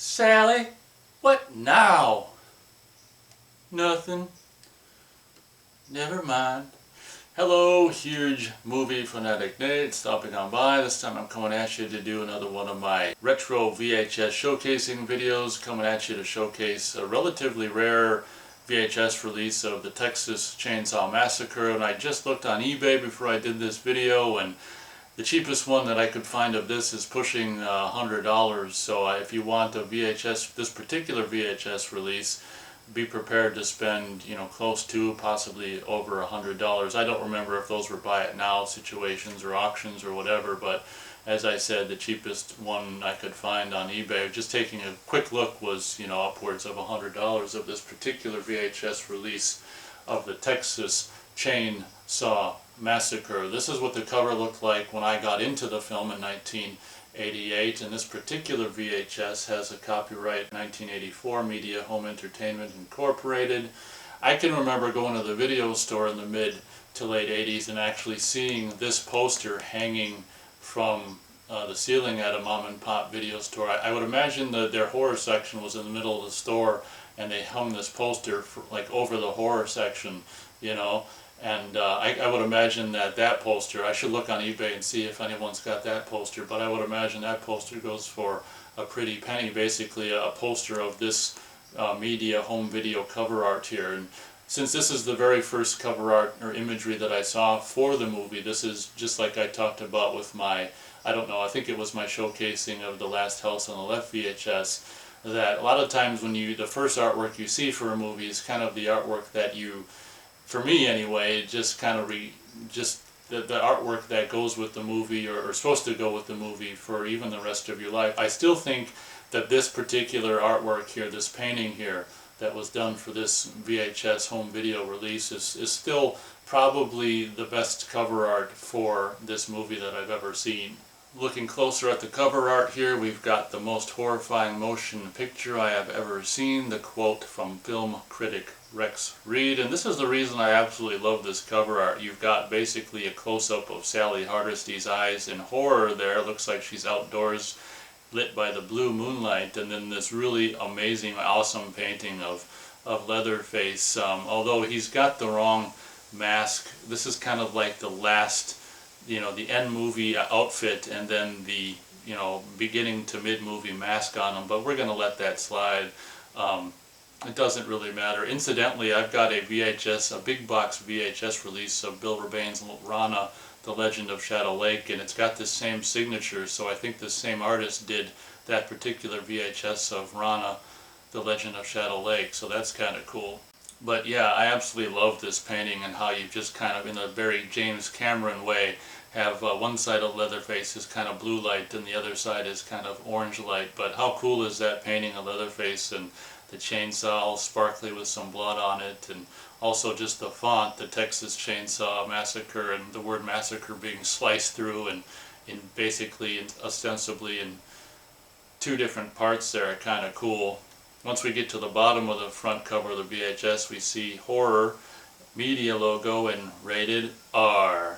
Sally, what now? Nothing. Never mind. Hello, huge movie fanatic Nate, stopping on by. This time I'm coming at you to do another one of my retro VHS showcasing videos, coming at you to showcase a relatively rare VHS release of the Texas Chainsaw Massacre. And I just looked on eBay before I did this video, and the cheapest one that I could find of this is pushing $100. So if you want a VHS, this particular VHS release, be prepared to spend, close to, possibly over $100. I don't remember if those were buy it now situations or auctions or whatever, but as I said, the cheapest one I could find on eBay, just taking a quick look, was upwards of $100 of this particular VHS release of the Texas Chainsaw Massacre. This is what the cover looked like when I got into the film in 1988, and this particular VHS has a copyright 1984 Media Home Entertainment Incorporated. I can remember going to the video store in the mid to late 80s and actually seeing this poster hanging from the ceiling at a mom and pop video store. I would imagine that their horror section was in the middle of the store and they hung this poster like over the horror section, and I would imagine that poster, I should look on eBay and see if anyone's got that poster, but I would imagine that poster goes for a pretty penny, basically a poster of this media home video cover art here. And since this is the very first cover art or imagery that I saw for the movie, this is just like I talked about with my, I think it was my showcasing of The Last House on the Left VHS, that a lot of times when the first artwork you see for a movie is kind of the artwork that you, for me anyway, just kind of the artwork that goes with the movie, or supposed to go with the movie for even the rest of your life. I still think that this particular artwork here, this painting here that was done for this VHS home video release, is still probably the best cover art for this movie that I've ever seen. Looking closer at the cover art here, we've got the most horrifying motion picture I have ever seen, the quote from film critic Rex Reed, and this is the reason I absolutely love this cover art. You've got basically a close-up of Sally Hardesty's eyes in horror there. It looks like she's outdoors lit by the blue moonlight, and then this really amazing, awesome painting of Leatherface. Although he's got the wrong mask, this is kind of like the last, the end movie outfit, and then the, beginning to mid-movie mask on him, but we're going to let that slide. It doesn't really matter. Incidentally, I've got a VHS, a big box VHS release of Bill Urbain's Rana, The Legend of Shadow Lake, and it's got this same signature, so I think the same artist did that particular VHS of Rana, The Legend of Shadow Lake, so that's kind of cool. But yeah, I absolutely love this painting and how you just kind of, in a very James Cameron way, have one side of Leatherface is kind of blue light and the other side is kind of orange light. But how cool is that painting of Leatherface, and the chainsaw all sparkly with some blood on it, and also just the font, the Texas Chainsaw Massacre, and the word massacre being sliced through and basically ostensibly in two different parts there, kind of cool. Once we get to the bottom of the front cover of the VHS, we see horror media logo and rated R.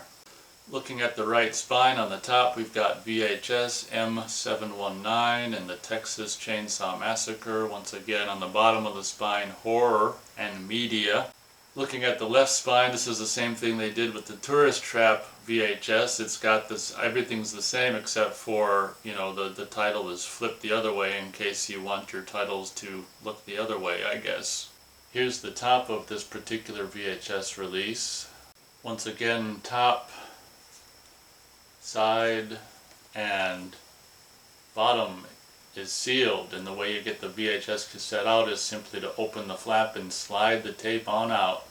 Looking at the right spine on the top, we've got VHS M719 and the Texas Chainsaw Massacre. Once again, on the bottom of the spine, horror and media. Looking at the left spine, this is the same thing they did with the Tourist Trap VHS. It's got this, everything's the same except for, the title is flipped the other way in case you want your titles to look the other way, I guess. Here's the top of this particular VHS release. Once again, top, side, and bottom is sealed, and the way you get the VHS cassette out is simply to open the flap and slide the tape on out.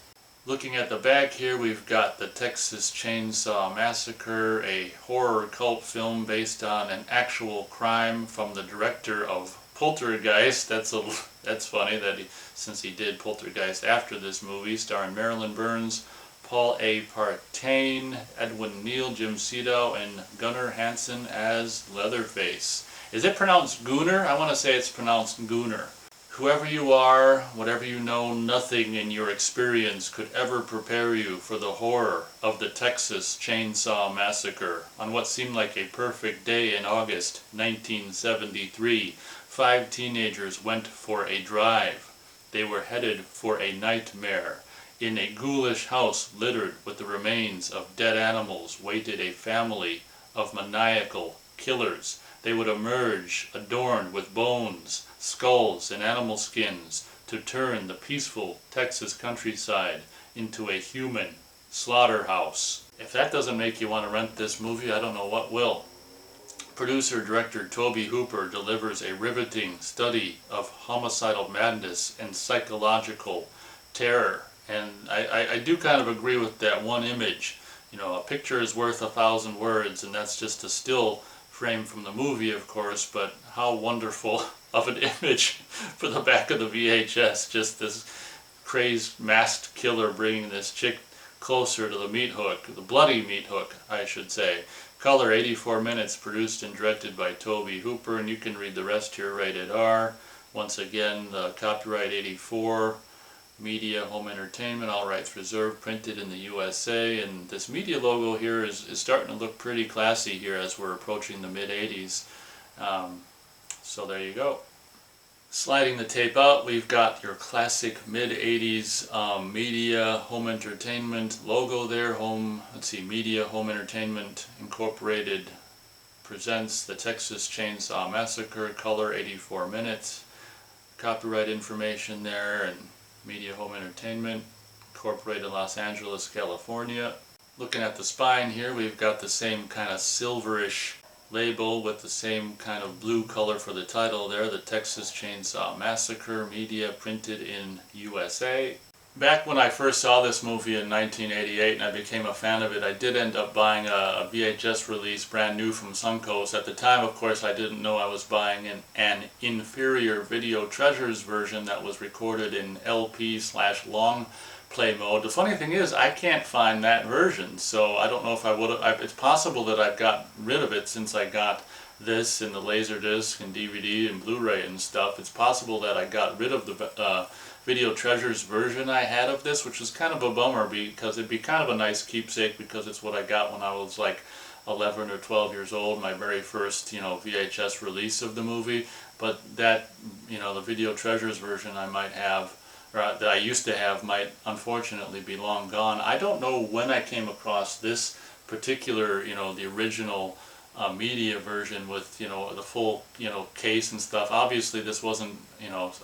Looking at the back here, we've got the Texas Chainsaw Massacre, a horror cult film based on an actual crime from the director of Poltergeist. That's funny that since he did Poltergeist after this movie, starring Marilyn Burns, Paul A. Partain, Edwin Neal, Jim Cedo, and Gunnar Hansen as Leatherface. Is it pronounced Gooner? I want to say it's pronounced Gooner. Whoever you are, whatever you know, nothing in your experience could ever prepare you for the horror of the Texas Chainsaw Massacre on what seemed like a perfect day in August 1973. 5 teenagers went for a drive. They were headed for a nightmare. In a ghoulish house littered with the remains of dead animals waited a family of maniacal killers. They would emerge adorned with bones, skulls, and animal skins to turn the peaceful Texas countryside into a human slaughterhouse. If that doesn't make you want to rent this movie, I don't know what will. Producer-director Tobe Hooper delivers a riveting study of homicidal madness and psychological terror. And I do kind of agree with that one image. You know, a picture is worth 1,000 words, and that's just a still frame from the movie, of course, but how wonderful of an image for the back of the VHS. Just this crazed masked killer bringing this chick closer to the meat hook, the bloody meat hook, I should say. Color 84 minutes, produced and directed by Tobe Hooper, and you can read the rest here, rated R. Once again, the copyright 84, media, home entertainment, all rights reserved, printed in the USA, and this media logo here is starting to look pretty classy here as we're approaching the mid-80s. So there you go. Sliding the tape out, we've got your classic mid-80s media, home entertainment logo there. Media, Home Entertainment Incorporated presents the Texas Chainsaw Massacre, color 84 minutes. Copyright information there, and Media, Home Entertainment Incorporated, Los Angeles, California. Looking at the spine here, we've got the same kind of silverish label with the same kind of blue color for the title there, the Texas Chainsaw Massacre, media, printed in USA. Back when I first saw this movie in 1988 and I became a fan of it, I did end up buying a VHS release brand new from Suncoast. At the time, of course, I didn't know I was buying an inferior Video Treasures version that was recorded in LP/long play mode. The funny thing is, I can't find that version, so I don't know if I would have. It's possible that I've got rid of it since I got this and the Laserdisc and DVD and Blu-ray and stuff. It's possible that I got rid of the Video Treasures version I had of this, which is kind of a bummer because it'd be kind of a nice keepsake because it's what I got when I was like 11 or 12 years old, my very first, VHS release of the movie. But that, the Video Treasures version I might have, or that I used to have, might unfortunately be long gone. I don't know when I came across this particular, the original media version with, the full, case and stuff. Obviously this wasn't,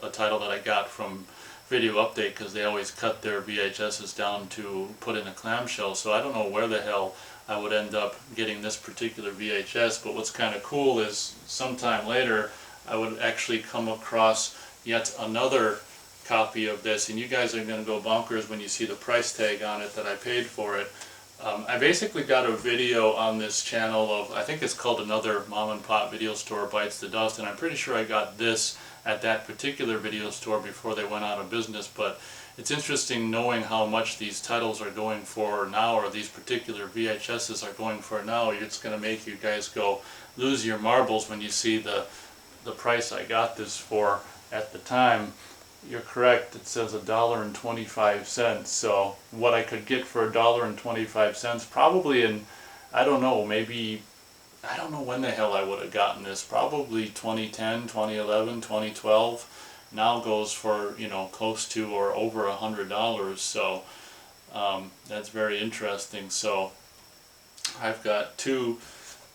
a title that I got from Video Update because they always cut their VHSs down to put in a clamshell, so I don't know where the hell I would end up getting this particular VHS. But what's kind of cool is sometime later I would actually come across yet another copy of this, and you guys are going to go bonkers when you see the price tag on it that I paid for it. I basically got a video on this channel of, I think it's called Another Mom and Pop Video Store Bites the Dust, and I'm pretty sure I got this at that particular video store before they went out of business. But it's interesting knowing how much these titles are going for now, or these particular VHSs are going for now. It's going to make you guys go lose your marbles when you see the price I got this for at the time. You're correct, it says $1.25. So what I could get for $1.25, probably in, I don't know, maybe, I don't know when the hell I would have gotten this, probably 2010, 2011, 2012, now goes for, close to or over $100. So that's very interesting. So I've got two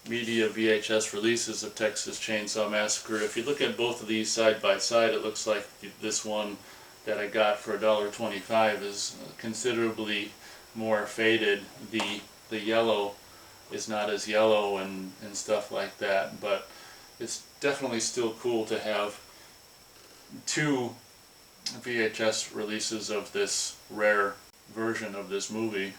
media VHS releases of Texas Chainsaw Massacre. If you look at both of these side by side, it looks like this one that I got for $1.25 is considerably more faded. The yellow is not as yellow and stuff like that, but it's definitely still cool to have two VHS releases of this rare version of this movie.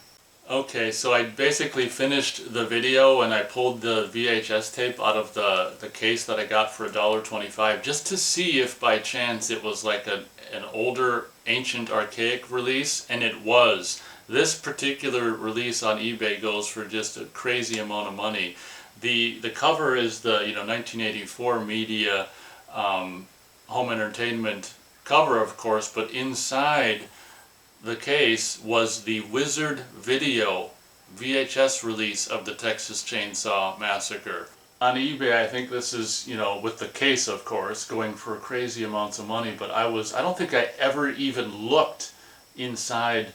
Okay, so I basically finished the video and I pulled the VHS tape out of the case that I got for $1.25 just to see if by chance it was like an older, ancient, archaic release, and it was. This particular release on eBay goes for just a crazy amount of money. The cover is the 1984 media home entertainment cover, of course, but inside the case was the Wizard Video VHS release of the Texas Chainsaw Massacre. on eBay, I think this is, you know, with the case, of course, going for crazy amounts of money, but I don't think I ever even looked inside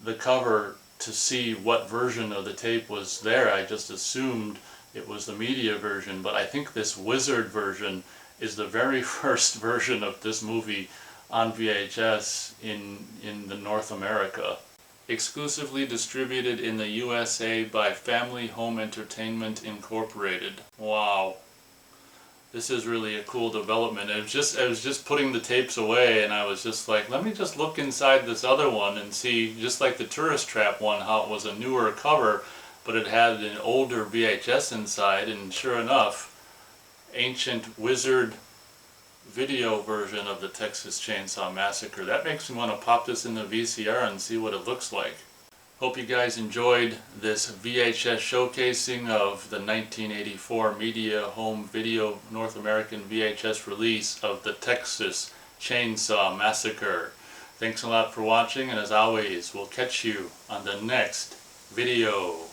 the cover to see what version of the tape was there. I just assumed it was the media version, but I think this Wizard version is the very first version of this movie on VHS in the North America. Exclusively distributed in the USA by Family Home Entertainment Incorporated. Wow. This is really a cool development. I was just putting the tapes away, and I was just like, let me just look inside this other one and see, just like the Tourist Trap one, how it was a newer cover, but it had an older VHS inside, and sure enough, ancient Wizard video version of the Texas Chainsaw Massacre. That makes me want to pop this in the VCR and see what it looks like. Hope you guys enjoyed this VHS showcasing of the 1984 Media Home Video North American VHS release of the Texas Chainsaw Massacre. Thanks a lot for watching, and as always, we'll catch you on the next video.